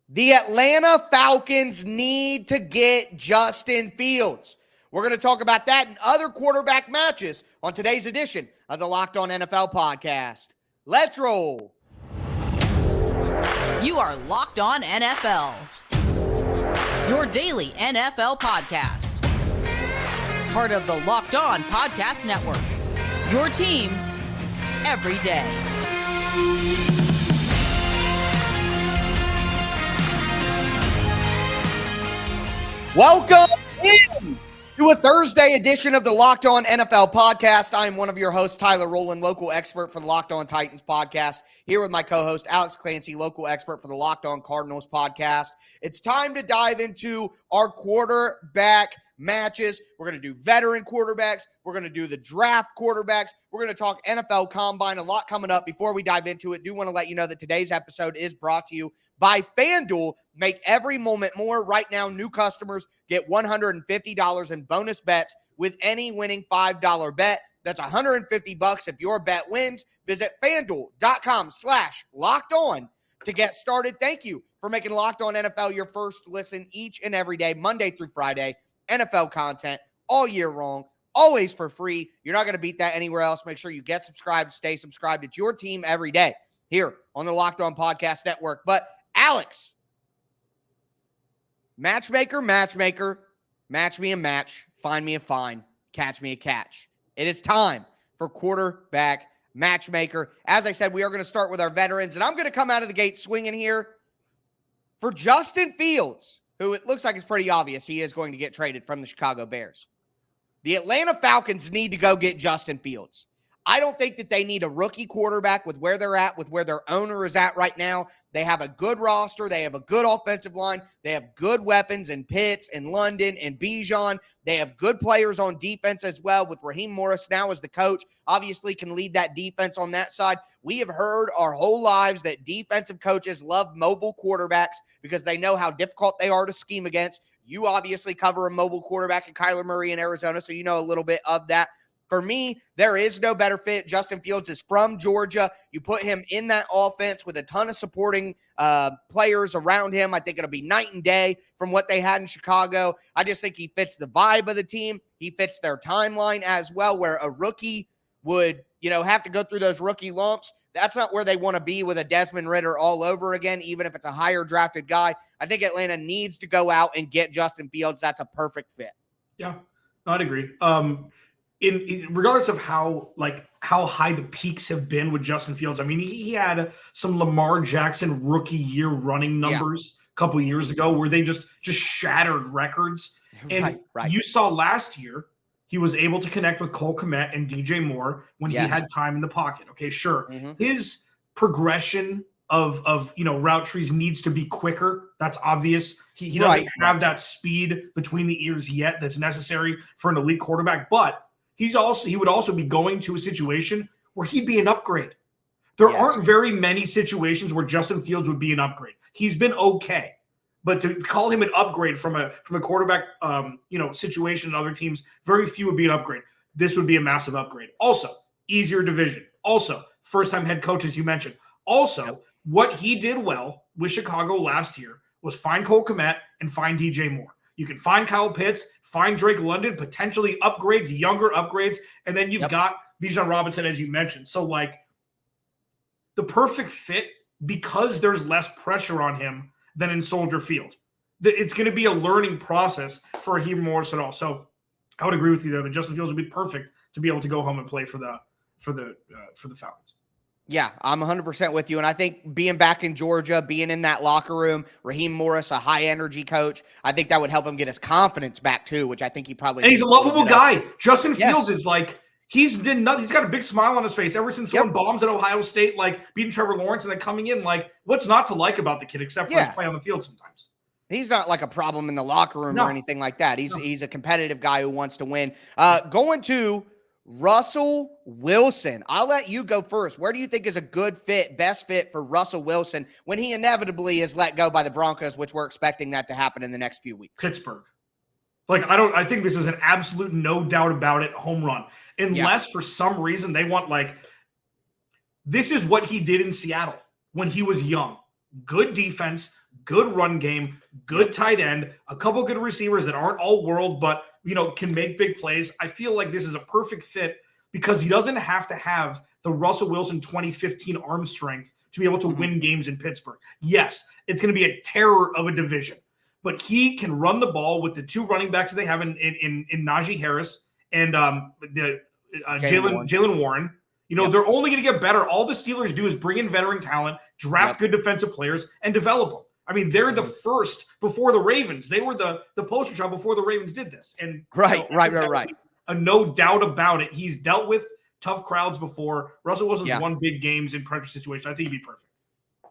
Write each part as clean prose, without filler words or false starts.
The Atlanta Falcons need to get Justin Fields. We're going to talk about that and other quarterback matches on today's edition of the Locked On NFL podcast. Let's roll. You are Locked On NFL, your daily NFL podcast. Part of the Locked On Podcast Network, your team every day. Welcome in to a Thursday edition of the Locked On NFL podcast. I am one of your hosts, Tyler Rowland, local expert for the Locked On Titans podcast, here with my co-host, Alex Clancy, local expert for the Locked On Cardinals podcast. It's time to dive into our quarterback matches. We're going to do veteran quarterbacks. We're going to do the draft quarterbacks. We're going to talk NFL Combine, a lot coming up. Before we dive into it, do want to let you know that today's episode is brought to you by FanDuel. Make every moment more. Right now, new customers get $150 in bonus bets with any winning $5 bet. That's $150 if your bet wins. Visit FanDuel.com/locked on to get started. Thank you for making Locked On NFL your first listen each and every day, Monday through Friday. NFL content all year long, always for free. You're not going to beat that anywhere else. Make sure you get subscribed, stay subscribed. It's your team every day here on the Locked On Podcast Network. But Alex, matchmaker, match me a match, find me a fine, catch me a catch. It is time for quarterback matchmaker. As I said, we are going to start with our veterans, and I'm going to come out of the gate swinging here for Justin Fields, who it looks like it's pretty obvious he is going to get traded from the Chicago Bears. The Atlanta Falcons need to go get Justin Fields. I don't think that they need a rookie quarterback with where they're at, with where their owner is at right now. They have a good roster. They have a good offensive line. They have good weapons in Pitts and London and Bijan. They have good players on defense as well, with Raheem Morris now as the coach. Obviously can lead that defense on that side. We have heard our whole lives that defensive coaches love mobile quarterbacks because they know how difficult they are to scheme against. You obviously cover a mobile quarterback in Kyler Murray in Arizona, so you know a little bit of that. For me, there is no better fit. Justin Fields is from Georgia. You put him in that offense with a ton of supporting players around him. I think it'll be night and day from what they had in Chicago. I just think he fits the vibe of the team. He fits their timeline as well, where a rookie would, have to go through those rookie lumps. That's not where they want to be with a Desmond Ridder all over again, even if it's a higher drafted guy. I think Atlanta needs to go out and get Justin Fields. That's a perfect fit. Yeah, I'd agree. In regardless of how high the peaks have been with Justin Fields, I mean, he had some Lamar Jackson rookie year running numbers a couple years ago where they just shattered records. And right. You saw last year he was able to connect with Cole Kmet and DJ Moore when he had time in the pocket. Okay, sure. Mm-hmm. His progression of route trees needs to be quicker. That's obvious. He doesn't have that speed between the ears yet that's necessary for an elite quarterback, but he would also be going to a situation where he'd be an upgrade. There aren't very many situations where Justin Fields would be an upgrade. He's been okay, but to call him an upgrade from a quarterback situation in other teams, very few would be an upgrade. This would be a massive upgrade. Also, easier division. Also, first-time head coach, as you mentioned. Also, what he did well with Chicago last year was find Cole Kmet and find DJ Moore. You can find Kyle Pitts, find Drake London, potentially upgrades, younger upgrades, and then you've got Bijan Robinson, as you mentioned. So, the perfect fit because there's less pressure on him than in Soldier Field. It's going to be a learning process for Raheem Morris at all. So, I would agree with you there that Justin Fields would be perfect to be able to go home and play for the Falcons. Yeah, I'm 100% with you. And I think being back in Georgia, being in that locker room, Raheem Morris, a high-energy coach, I think that would help him get his confidence back, too, which I think he probably – And he's a lovable guy. Justin Fields is he's done nothing. He's got a big smile on his face ever since throwing bombs at Ohio State, beating Trevor Lawrence and then coming in. What's not to like about the kid except for his play on the field sometimes? He's not a problem in the locker room or anything like that. He's a competitive guy who wants to win. Going to – Russell Wilson. I'll let you go first. Where do you think is a good fit, best fit for Russell Wilson when he inevitably is let go by the Broncos, which we're expecting that to happen in the next few weeks? Pittsburgh. I think this is an absolute no doubt about it home run. Unless for some reason they want this is what he did in Seattle when he was young. Good defense, good run game, good tight end, a couple good receivers that aren't all world, but can make big plays. I feel like this is a perfect fit because he doesn't have to have the Russell Wilson 2015 arm strength to be able to win games in Pittsburgh. Yes, it's going to be a terror of a division, but he can run the ball with the two running backs that they have in Najee Harris and Jaylen Warren. They're only going to get better. All the Steelers do is bring in veteran talent, draft good defensive players, and develop them. I mean, they're the first before the Ravens. They were the poster child before the Ravens did this. And right. A no doubt about it. He's dealt with tough crowds before. Russell Wilson's won big games in pressure situations. I think he'd be perfect.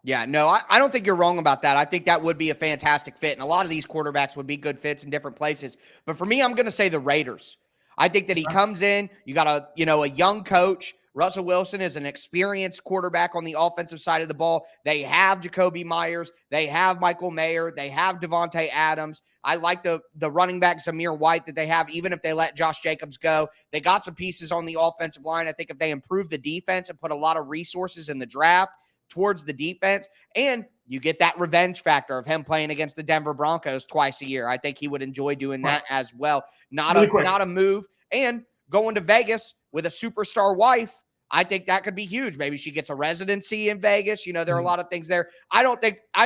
Yeah, no, I don't think you're wrong about that. I think that would be a fantastic fit. And a lot of these quarterbacks would be good fits in different places. But for me, I'm going to say the Raiders. I think that he comes in, you got a young coach. Russell Wilson is an experienced quarterback on the offensive side of the ball. They have Jacoby Myers. They have Michael Mayer. They have Devontae Adams. I like the running back Zamir White that they have, even if they let Josh Jacobs go. They got some pieces on the offensive line. I think if they improve the defense and put a lot of resources in the draft towards the defense, and you get that revenge factor of him playing against the Denver Broncos twice a year. I think he would enjoy doing that as well. Not a move. And going to Vegas with a superstar wife, I think that could be huge. Maybe she gets a residency in Vegas. There are a lot of things there. I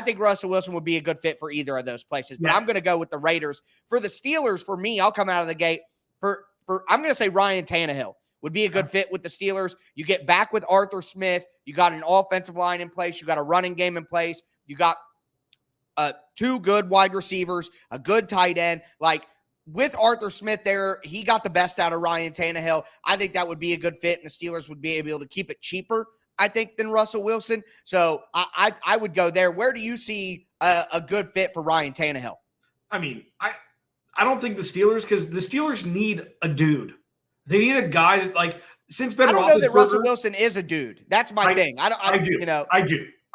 think Russell Wilson would be a good fit for either of those places, but I'm going to go with the Raiders. For the Steelers, for me, I'll come out of the gate for I'm going to say Ryan Tannehill would be a good fit with the Steelers. You get back with Arthur Smith. You got an offensive line in place. You got a running game in place. You got two good wide receivers, a good tight end. With Arthur Smith there, he got the best out of Ryan Tannehill. I think that would be a good fit, and the Steelers would be able to keep it cheaper, I think, than Russell Wilson. So I would go there. Where do you see a good fit for Ryan Tannehill? I mean, I don't think the Steelers, because the Steelers need a dude. They need a guy that, since Ben Roethlisberger. I don't know that Russell Wilson is a dude. That's my thing. I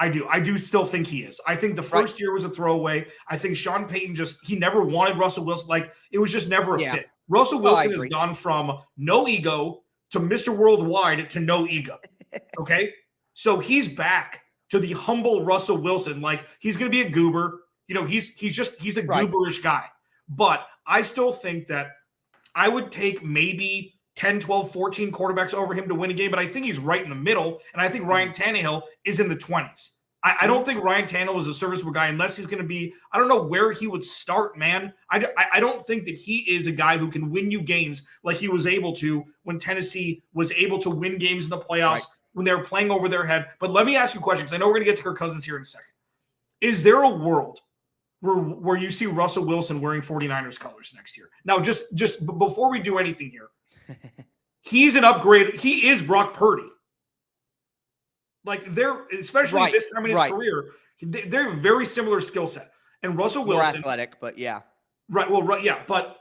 do. I do still think he is. I think the first year was a throwaway. I think Sean Payton he never wanted Russell Wilson. It was just never a fit. Russell Wilson has gone from no ego to Mr. Worldwide to no ego. Okay? So he's back to the humble Russell Wilson. He's going to be a goober. He's a gooberish guy. But I still think that I would take maybe 10, 12, 14 quarterbacks over him to win a game, but I think he's right in the middle, and I think Ryan Tannehill is in the 20s. I don't think Ryan Tannehill is a serviceable guy unless he's going to be – I don't know where he would start, man. I don't think that he is a guy who can win you games like he was able to when Tennessee was able to win games in the playoffs when they were playing over their head. But let me ask you a question, because I know we're going to get to Kirk Cousins here in a second. Is there a world where you see Russell Wilson wearing 49ers colors next year? Now, just before we do anything here, he's an upgrade. He is Brock Purdy. They're, especially this time in his career, they're very similar skill set. And Russell Wilson, more athletic, but yeah. Right. Well, right. Yeah. But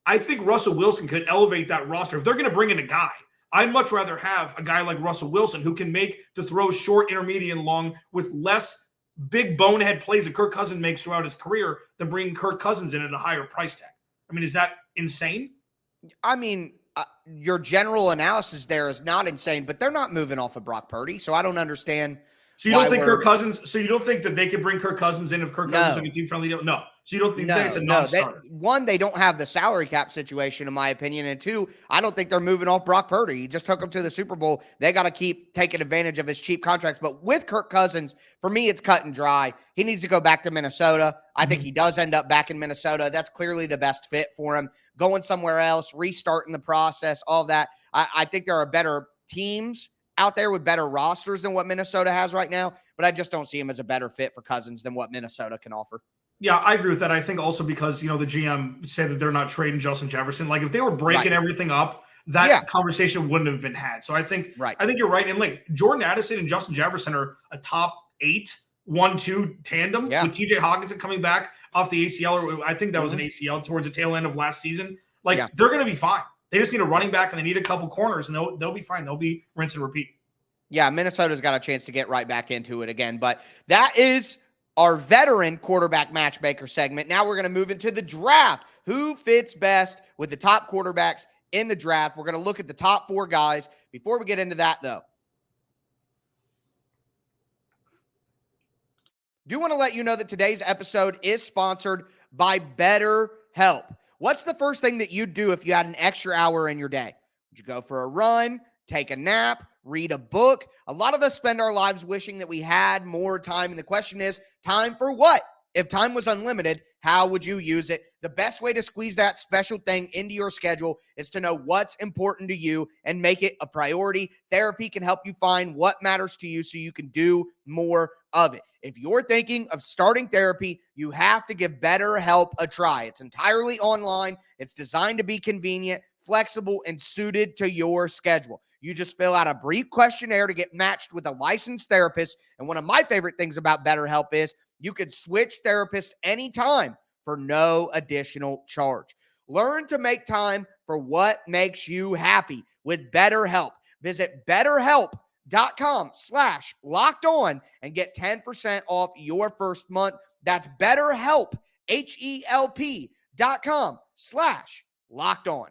I think Russell Wilson could elevate that roster. If they're going to bring in a guy, I'd much rather have a guy like Russell Wilson who can make the throws short, intermediate, and long with less big bonehead plays that Kirk Cousins makes throughout his career than bringing Kirk Cousins in at a higher price tag. I mean, is that insane? I mean, your general analysis there is not insane, but they're not moving off of Brock Purdy, so I don't understand. So you don't think Kirk Cousins? So you don't think that they could bring Kirk Cousins in if Kirk Cousins is a team-friendly deal? No. So you don't think it's a non-starter? One, they don't have the salary cap situation, in my opinion, and two, I don't think they're moving off Brock Purdy. He just took them to the Super Bowl. They got to keep taking advantage of his cheap contracts. But with Kirk Cousins, for me, it's cut and dry. He needs to go back to Minnesota. I think he does end up back in Minnesota. That's clearly the best fit for him. Going somewhere else, restarting the process, all that. I think there are better teams out there with better rosters than what Minnesota has right now, but I just don't see him as a better fit for Cousins than what Minnesota can offer. Yeah, I agree with that. I think also because, the GM said that they're not trading Justin Jefferson. If they were breaking everything up, that conversation wouldn't have been had. So I think you're right. And Jordan Addison and Justin Jefferson are a top 8 1-2 tandem with TJ Hawkinson coming back off the ACL, or I think that was an ACL towards the tail end of last season. They're going to be fine. They just need a running back and they need a couple corners, and they'll be fine. They'll be rinse and repeat. Yeah, Minnesota's got a chance to get right back into it again. But that is our veteran quarterback matchmaker segment. Now we're going to move into the draft. Who fits best with the top quarterbacks in the draft? We're going to look at the top 4 guys. Before we get into that, though, Do want to let you know that today's episode is sponsored by BetterHelp. What's the first thing that you'd do if you had an extra hour in your day? Would you go for a run, take a nap, read a book? A lot of us spend our lives wishing that we had more time. And the question is, time for what? If time was unlimited, how would you use it? The best way to squeeze that special thing into your schedule is to know what's important to you and make it a priority. Therapy can help you find what matters to you so you can do more of it. If you're thinking of starting therapy, you have to give BetterHelp a try. It's entirely online. It's designed to be convenient, flexible, and suited to your schedule. You just fill out a brief questionnaire to get matched with a licensed therapist. And one of my favorite things about BetterHelp is you could switch therapists anytime for no additional charge. Learn to make time for what makes you happy with BetterHelp. Visit BetterHelp.com/lockedon and get 10% off your first month. That's BetterHelp, HELP.com/lockedon.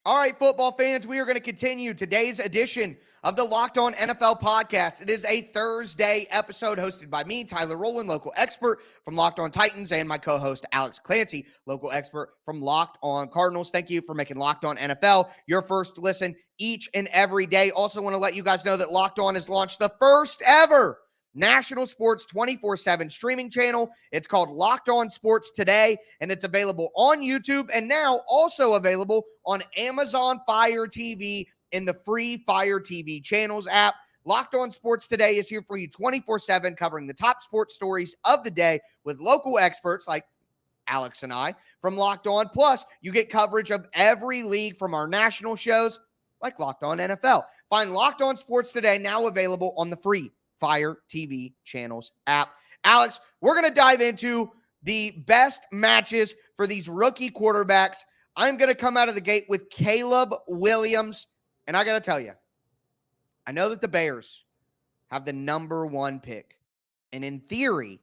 All right, football fans, we are going to continue today's edition of the Locked On NFL podcast. It is a Thursday episode hosted by me, Tyler Rowland, local expert from Locked On Titans, and my co-host, Alex Clancy, local expert from Locked On Cardinals. Thank you for making Locked On NFL your first listen each and every day. Also want to let you guys know that Locked On has launched the first ever national sports 24/7 streaming channel. It's called Locked On Sports Today, and it's available on YouTube and now also available on Amazon Fire TV in the free Fire TV channels app. Locked On Sports Today is here for you 24/7, covering the top sports stories of the day with local experts like Alex and I from Locked On. Plus, you get coverage of every league from our national shows like Locked On NFL. Find Locked On Sports Today now available on the free Fire TV channels app. Alex, we're going to dive into the best matches for these rookie quarterbacks. I'm going to come out of the gate with Caleb Williams. And I got to tell you, I know that the Bears have the number one pick. And in theory,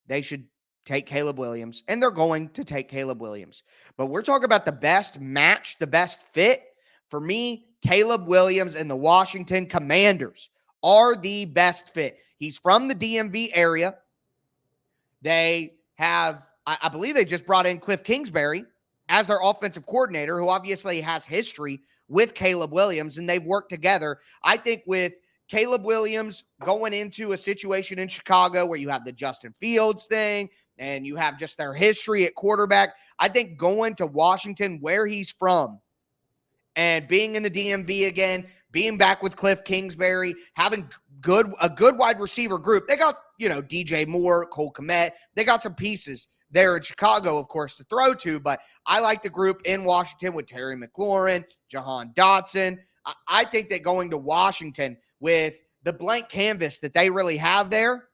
they should take Caleb Williams. And they're going to take Caleb Williams. But we're talking about the best match, the best fit. For me, Caleb Williams and the Washington Commanders are the best fit. He's from the DMV area. They have, I believe they just brought in Cliff Kingsbury as their offensive coordinator, who obviously has history with Caleb Williams, and they've worked together. I think with Caleb Williams going into a situation in Chicago where you have the Justin Fields thing and you have just their history at quarterback, I think going to Washington, where he's from, and being in the DMV again, being back with Cliff Kingsbury, having a good wide receiver group. They got, DJ Moore, Cole Kmet. They got some pieces there in Chicago, of course, to throw to, but I like the group in Washington with Terry McLaurin, Jahan Dotson. I think that going to Washington with the blank canvas that they really have there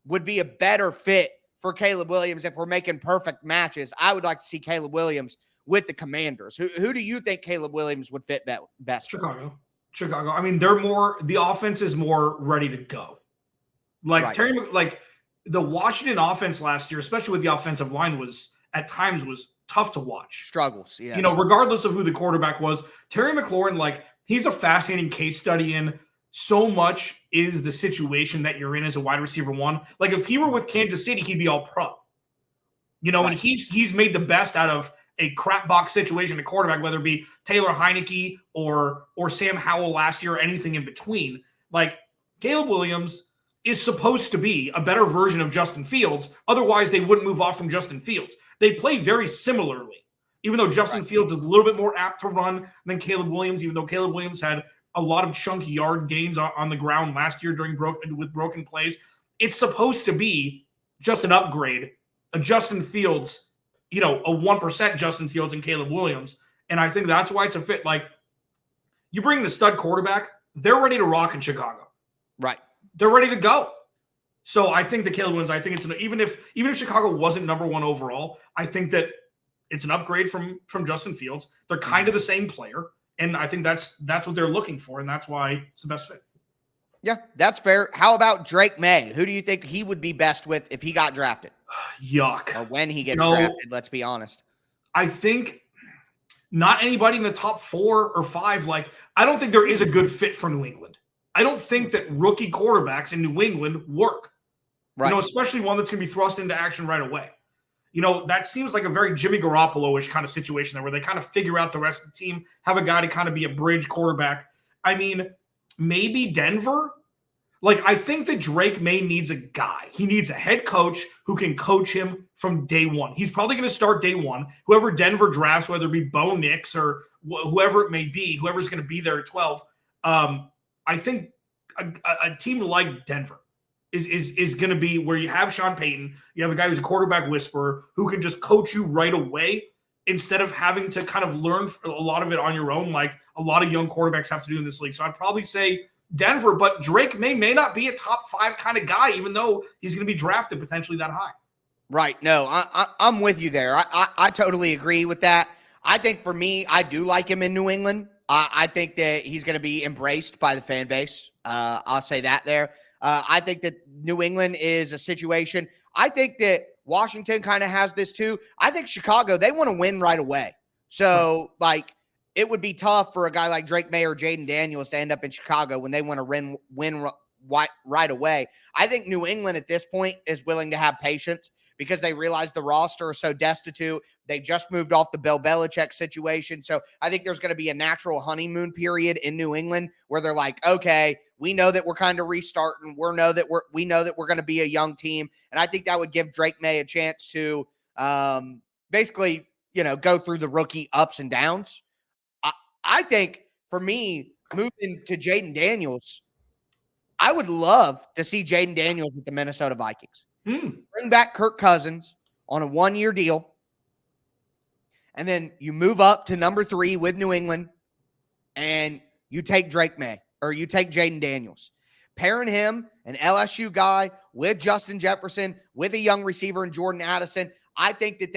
would be a better fit for Caleb Williams if we're making perfect matches. I would like to see Caleb Williams with the Commanders. Who do you think Caleb Williams would fit best? Chicago. I mean, the offense is more ready to go. Like right. The Washington offense last year, especially with the offensive line, was at times tough to watch. Struggles, yeah. Regardless of who the quarterback was, Terry McLaurin, he's a fascinating case study in so much is the situation that you're in as a wide receiver one. Like if he were with Kansas City, he'd be all pro. Right. And he's made the best out of a crap box situation at quarterback, whether it be Taylor Heineke or Sam Howell last year or anything in between. Like Caleb Williams is supposed to be a better version of Justin Fields. Otherwise, they wouldn't move off from Justin Fields. They play very similarly, even though Justin Fields is a little bit more apt to run than Caleb Williams, even though Caleb Williams had a lot of chunky yard gains on the ground last year with broken plays. It's supposed to be just an upgrade, a Justin Fields, a 1% Justin Fields and Caleb Williams. And I think that's why it's a fit. Like, you bring the stud quarterback, they're ready to rock in Chicago. Right. They're ready to go. So I think the Caleb Williams, I think it's even if Chicago wasn't number one overall, I think that it's an upgrade from Justin Fields. They're kind of the same player. And I think that's what they're looking for, and that's why it's the best fit. Yeah, that's fair. How about Drake May? Who do you think he would be best with if he got drafted? Yuck. Or when he gets drafted, let's be honest. I think not anybody in the top 4 or 5. Like, I don't think there is a good fit for New England. I don't think that rookie quarterbacks in New England work. Right. Especially one that's going to be thrust into action right away. That seems like a very Jimmy Garoppolo-ish kind of situation there where they kind of figure out the rest of the team, have a guy to kind of be a bridge quarterback. I mean, maybe Denver. Like, I think that Drake May needs a guy. He needs a head coach who can coach him from day one. He's probably going to start day one. Whoever Denver drafts, whether it be Bo Nix or whoever it may be, whoever's going to be there at 12, I think a team like Denver is going to be where you have Sean Payton, you have a guy who's a quarterback whisperer who can just coach you right away instead of having to kind of learn a lot of it on your own, like a lot of young quarterbacks have to do in this league. So I'd probably say Denver, but Drake may not be a top 5 kind of guy, even though he's going to be drafted potentially that high. Right. No, I'm with you there. I totally agree with that. I think for me, I do like him in New England. I think that he's going to be embraced by the fan base. I'll say that there. I think that New England is a situation. I think that Washington kind of has this too. I think Chicago, they want to win right away. So, like, it would be tough for a guy like Drake May or Jayden Daniels to end up in Chicago when they want to win right away. I think New England at this point is willing to have patience because they realize the roster is so destitute. They just moved off the Bill Belichick situation. So I think there's going to be a natural honeymoon period in New England where they're like, okay, we know that we're kind of restarting. We know that we're going to be a young team. And I think that would give Drake May a chance to basically, go through the rookie ups and downs. I think for me, moving to Jayden Daniels, I would love to see Jayden Daniels with the Minnesota Vikings. Bring back Kirk Cousins on a 1-year deal. And then you move up to number 3 with New England and you take Drake May or you take Jayden Daniels. Pairing him, an LSU guy, with Justin Jefferson, with a young receiver in Jordan Addison, I think that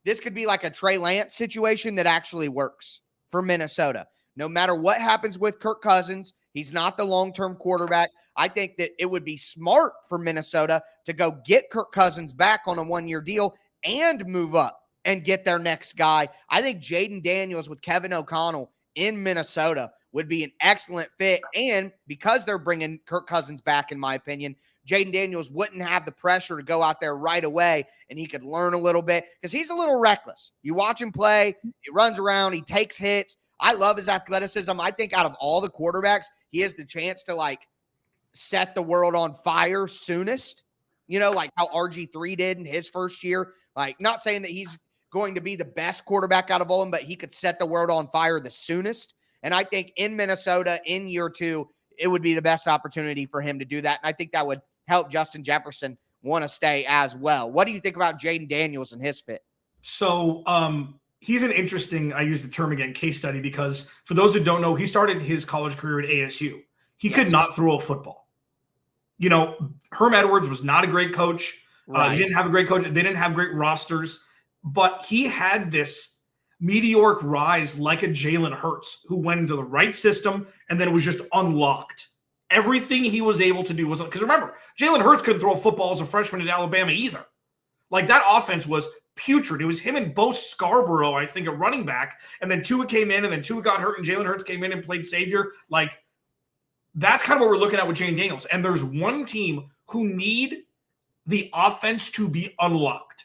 this could be like a Trey Lance situation that actually works for Minnesota. No matter what happens with Kirk Cousins, he's not the long-term quarterback. I think that it would be smart for Minnesota to go get Kirk Cousins back on a 1-year deal and move up and get their next guy. I think Jayden Daniels with Kevin O'Connell in Minnesota would be an excellent fit. And because they're bringing Kirk Cousins back, in my opinion, Jayden Daniels wouldn't have the pressure to go out there right away, and he could learn a little bit because he's a little reckless. You watch him play, he runs around, he takes hits. I love his athleticism. I think out of all the quarterbacks, he has the chance to set the world on fire soonest, like how RG3 did in his first year. Like, not saying that he's going to be the best quarterback out of all of them, but he could set the world on fire the soonest. And I think in Minnesota in year 2, it would be the best opportunity for him to do that. And I think that would help Justin Jefferson want to stay as well. What do you think about Jayden Daniels and his fit? So, he's an interesting, I use the term again, case study, because for those who don't know, he started his college career at ASU. He could not throw a football. Herm Edwards was not a great coach. Right. He didn't have a great coach. They didn't have great rosters, but he had this meteoric rise like a Jalen Hurts who went into the right system and then was just unlocked. Everything he was able to do was, because remember, Jalen Hurts couldn't throw a football as a freshman at Alabama either. Like, that offense was putrid. It was him and Bo Scarborough, I think, at running back. And then Tua came in, and then Tua got hurt, and Jalen Hurts came in and played savior. Like, that's kind of what we're looking at with Jayden Daniels. And there's one team who need the offense to be unlocked.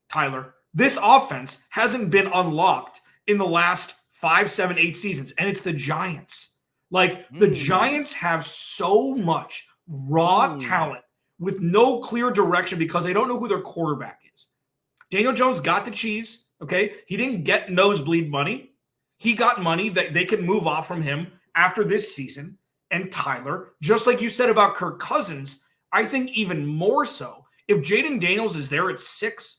Tyler, this offense hasn't been unlocked in the last 5, 7, 8 seasons, and it's the Giants. Like, the Giants have so much raw talent with no clear direction because they don't know who their quarterback is. Daniel Jones got the cheese, okay? He didn't get nosebleed money. He got money that they can move off from him after this season. And Tyler, just like you said about Kirk Cousins, I think even more so, if Jayden Daniels is there at 6,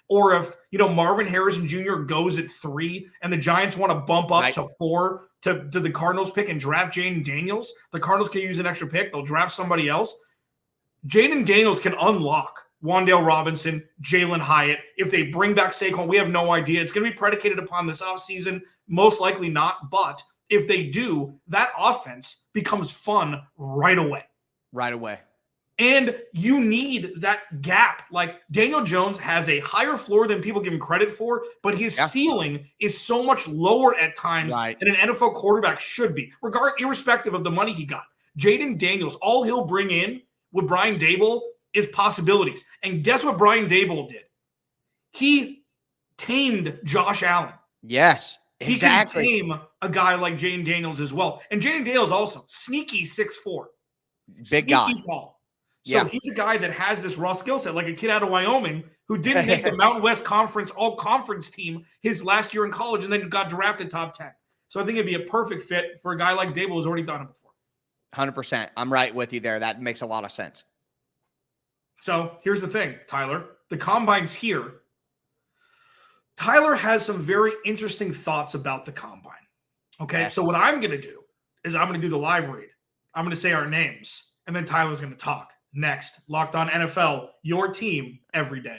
or if, Marvin Harrison Jr. goes at 3 and the Giants want to bump up to 4 to the Cardinals pick and draft Jayden Daniels, the Cardinals can use an extra pick. They'll draft somebody else. Jayden Daniels can unlock Wan'Dale Robinson, Jalen Hyatt. If they bring back Saquon, we have no idea. It's going to be predicated upon this offseason. Most likely not. But if they do, that offense becomes fun right away. Right away. And you need that gap. Like Daniel Jones has a higher floor than people give him credit for, but his ceiling is so much lower at times than an NFL quarterback should be, irrespective of the money he got. Jayden Daniels, all he'll bring in with Brian Daboll is possibilities. And guess what Brian Daboll did? He tamed Josh Allen. Yes, exactly. He can tame a guy like Jayden Daniels as well. And Jayden Daniels also sneaky 6'4", big guy, tall. So he's a guy that has this raw skill set, like a kid out of Wyoming who didn't make the Mountain West Conference all-conference team his last year in college and then got drafted top 10. So I think it'd be a perfect fit for a guy like Daboll who's already done it before. 100%. I'm right with you there. That makes a lot of sense. So here's the thing, Tyler. The Combine's here. Tyler has some very interesting thoughts about the Combine. Okay, so what I'm going to do is I'm going to do the live read. I'm going to say our names, and then Tyler's going to talk. Next, Locked On NFL, your team every day.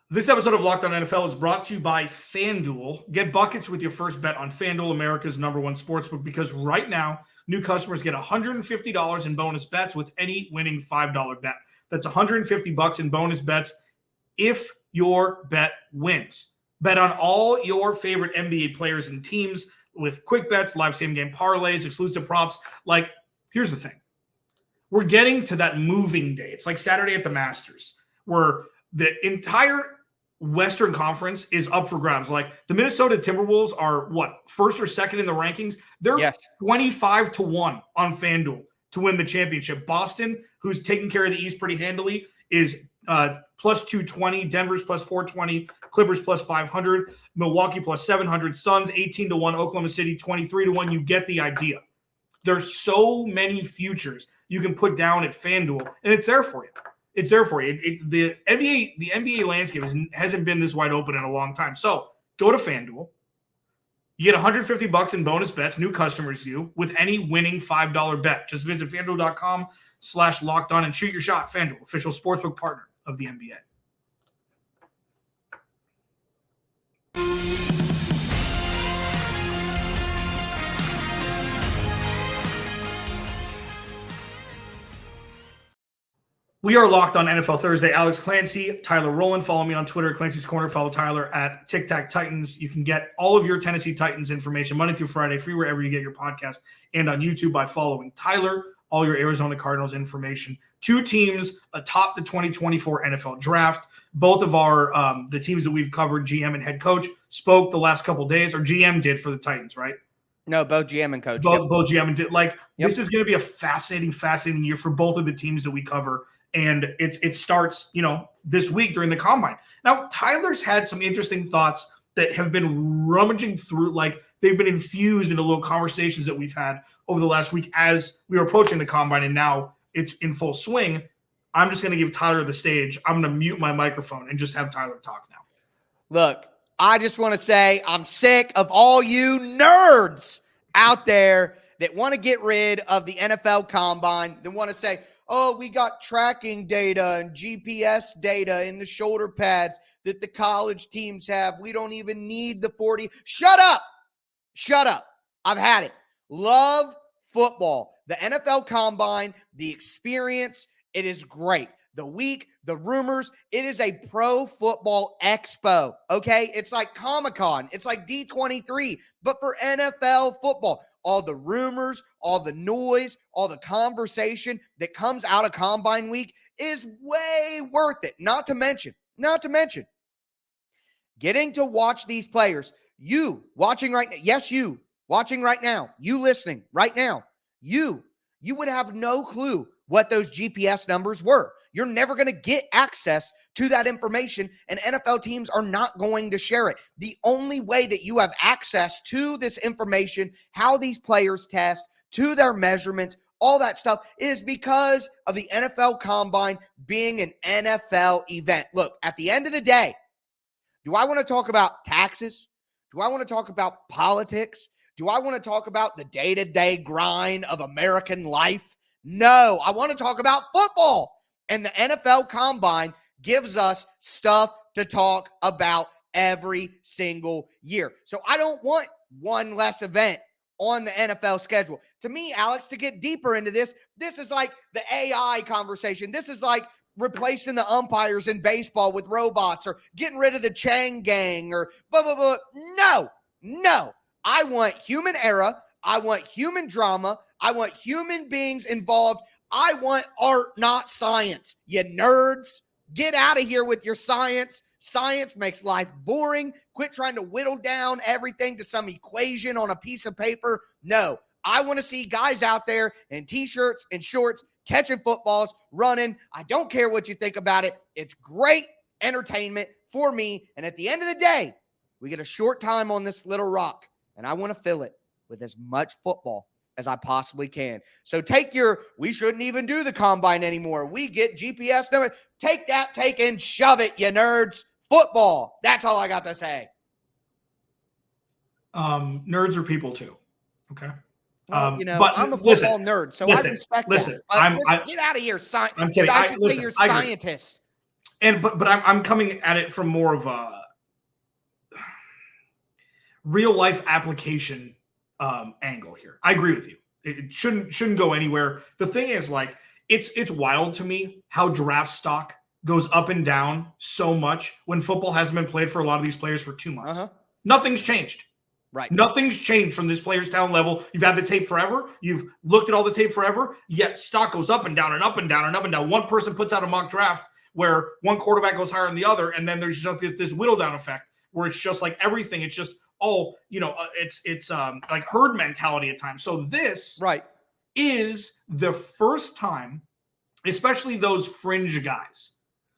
This episode of Locked On NFL is brought to you by FanDuel. Get buckets with your first bet on FanDuel, America's #1 sportsbook, because right now, new customers get $150 in bonus bets with any winning $5 bet. That's $150 in bonus bets if your bet wins. Bet on all your favorite NBA players and teams with quick bets, live same-game parlays, exclusive props. Like, here's the thing. We're getting to that moving day. It's like Saturday at the Masters, where the entire Western Conference is up for grabs. Like, the Minnesota Timberwolves are, first or second in the rankings? They're 25-1 on FanDuel to win the championship. Boston, who's taking care of the East pretty handily, is plus 220. Denver's plus 420. Clippers plus 500. Milwaukee plus 700. Suns 18-1. Oklahoma City 23-1. You get the idea. There's so many futures you can put down at FanDuel, and it's there for you. It's there for you. The NBA landscape hasn't been this wide open in a long time. So go to FanDuel. You get $150 in bonus bets, new customers with any winning $5 bet. Just visit FanDuel.com/lockedon and shoot your shot. FanDuel, official sportsbook partner of the NBA. We are Locked On NFL Thursday. Alex Clancy, Tyler Rowland. Follow me on Twitter, Clancy's Corner. Follow Tyler at Tic Tac Titans. You can get all of your Tennessee Titans information Monday through Friday, free wherever you get your podcast, and on YouTube by following Tyler. All your Arizona Cardinals information. Two teams atop the 2024 NFL Draft. Both of our the teams that we've covered, GM and head coach, spoke the last couple days, or GM did for the Titans, right? No, both GM and coach. Both GM and did. This is going to be a fascinating year for both of the teams that we cover. And it starts, this week during the Combine. Now, Tyler's had some interesting thoughts that have been rummaging through, they've been infused into little conversations that we've had over the last week as we were approaching the Combine, and now it's in full swing. I'm just going to give Tyler the stage. I'm going to mute my microphone and just have Tyler talk now. Look, I just want to say I'm sick of all you nerds out there that want to get rid of the NFL Combine, that want to say, oh, we got tracking data and GPS data in the shoulder pads that the college teams have. We don't even need the 40. Shut up. Shut up. I've had it. Love football. The NFL Combine, the experience, it is great. The week, the rumors, it is a pro football expo, okay? It's like Comic-Con. It's like D23, but for NFL football. All the rumors, all the noise, all the conversation that comes out of Combine Week is way worth it. Not to mention, getting to watch these players, you watching right now, yes, you watching right now, you listening right now, you would have no clue what those GPS numbers were. You're never going to get access to that information, and NFL teams are not going to share it. The only way that you have access to this information, how these players test, to their measurements, all that stuff, is because of the NFL Combine being an NFL event. Look, at the end of the day, do I want to talk about taxes? Do I want to talk about politics? Do I want to talk about the day-to-day grind of American life? No, I want to talk about football. And the NFL Combine gives us stuff to talk about every single year. So I don't want one less event on the NFL schedule. To me, Alex, to get deeper into this is like the AI conversation. This is like replacing the umpires in baseball with robots, or getting rid of the Chang gang, or blah, blah, blah. No. I want human error. I want human drama. I want human beings involved. I want art, not science. You nerds, get out of here with your science. Science makes life boring. Quit trying to whittle down everything to some equation on a piece of paper. No, I want to see guys out there in t-shirts and shorts catching footballs, running. I don't care what you think about it. It's great entertainment for me. And at the end of the day, we get a short time on this little rock, and I want to fill it with as much football as I possibly can. So we shouldn't even do the combine anymore. We get GPS number. Take and shove it, you nerds. Football. That's all I got to say. Nerds are people too. Okay. Well, but I'm a football nerd, so I respect that. But get out of here, I'm kidding. I should say you're scientists. But I'm coming at it from more of a real life application angle here. I agree with you. It shouldn't go anywhere. The thing is, like, it's wild to me how draft stock goes up and down so much when football hasn't been played for a lot of these players for 2 months. Nothing's changed. Right. Nothing's changed from this player's talent level. You've had the tape forever. You've looked at all the tape forever. Yet stock goes up and down and up and down and up and down. One person puts out a mock draft where one quarterback goes higher than the other, and then there's just this whittle down effect where it's just like everything. It's just it's like herd mentality at times. So this is the first time, especially those fringe guys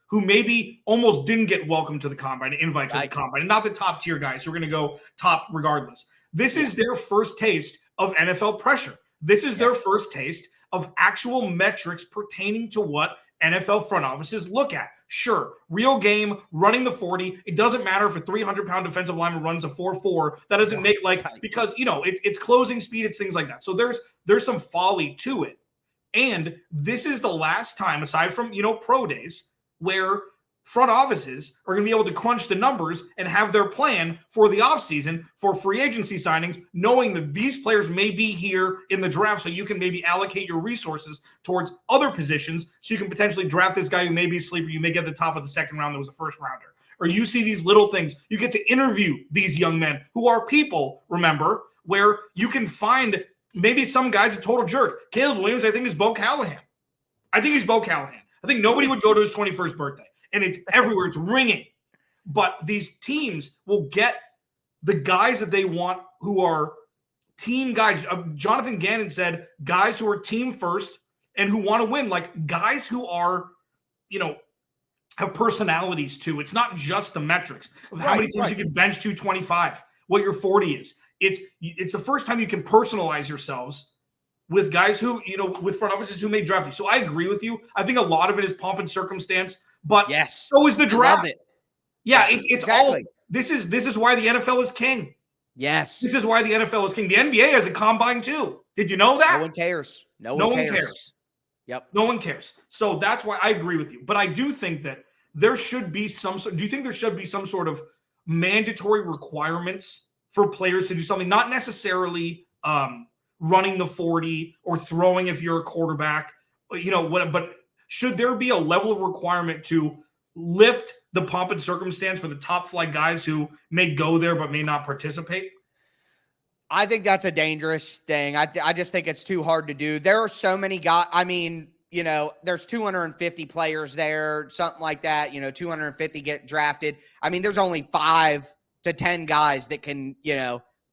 who maybe almost didn't get welcome to the combine, invite to the combine, and not the top tier guys who are going to go top regardless. This is their first taste of NFL pressure. This is their first taste of actual metrics pertaining to what NFL front offices look at. Sure, real game, running the 40. It doesn't matter if a 300-pound defensive lineman runs a 4.4. That doesn't make because it's closing speed, it's things like that. So there's some folly to it. And this is the last time, aside from pro days, where front offices are going to be able to crunch the numbers and have their plan for the offseason for free agency signings, knowing that these players may be here in the draft, so you can maybe allocate your resources towards other positions, so you can potentially draft this guy who may be a sleeper. You may get the top of the second round that was a first rounder. Or you see these little things. You get to interview these young men who are people, remember, where you can find maybe some guy's a total jerk. Caleb Williams, I think, is Bo Callahan. I think nobody would go to his 21st birthday. And it's everywhere. It's ringing. But these teams will get the guys that they want who are team guys. Jonathan Gannon said guys who are team first and who want to win, like guys who are, have personalities too. It's not just the metrics of how many times you can bench 225, what your 40 is. It's the first time you can personalize yourselves with guys who, with front offices who made drafting. So I agree with you. I think a lot of it is pomp and circumstance. But so is the draft. Yeah, it's exactly. All. This is why the NFL is king. Yes. This is why the NFL is king. The NBA has a combine too. Did you know that? No one cares. No one cares. Yep. No one cares. So that's why I agree with you. But I do think that there should be some sort of mandatory requirements for players to do something, not necessarily running the 40 or throwing if you're a quarterback, but should there be a level of requirement to lift the pomp and circumstance for the top flight guys who may go there but may not participate? I think that's a dangerous thing. I just think it's too hard to do. There are so many guys. I mean, there's 250 players there, something like that. 250 get drafted. I mean, there's only 5 to 10 guys that can,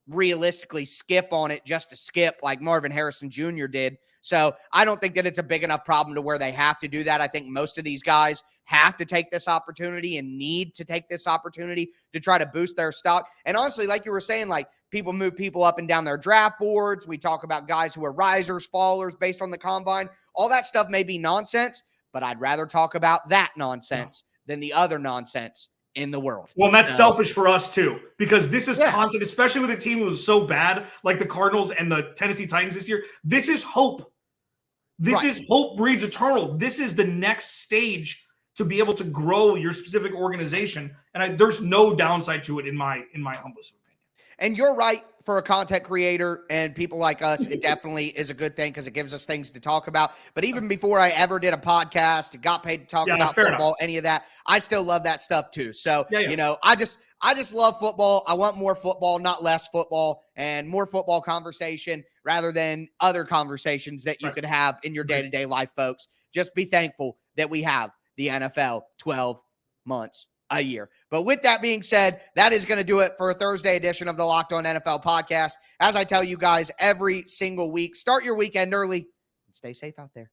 realistically skip on it just to skip, like Marvin Harrison Jr. did. So I don't think that it's a big enough problem to where they have to do that. I think most of these guys have to take this opportunity and need to take this opportunity to try to boost their stock. And honestly, like you were saying, like people move people up and down their draft boards. We talk about guys who are risers, fallers based on the combine. All that stuff may be nonsense, but I'd rather talk about that nonsense than the other nonsense in the world. Well, and that's selfish for us too, because this is content, especially with a team who was so bad, like the Cardinals and the Tennessee Titans this year. This is hope. This is hope breeds eternal. This is the next stage to be able to grow your specific organization. And there's no downside to it in my humblest opinion. And you're right for a content creator and people like us, it definitely is a good thing because it gives us things to talk about. But even before I ever did a podcast, got paid to talk about football, any of that, I still love that stuff too. So, you know, I just love football. I want more football, not less football, and more football conversation rather than other conversations that you could have in your day-to-day life, folks. Just be thankful that we have the NFL 12 months a year. But with that being said, that is going to do it for a Thursday edition of the Locked On NFL podcast. As I tell you guys every single week, start your weekend early and stay safe out there.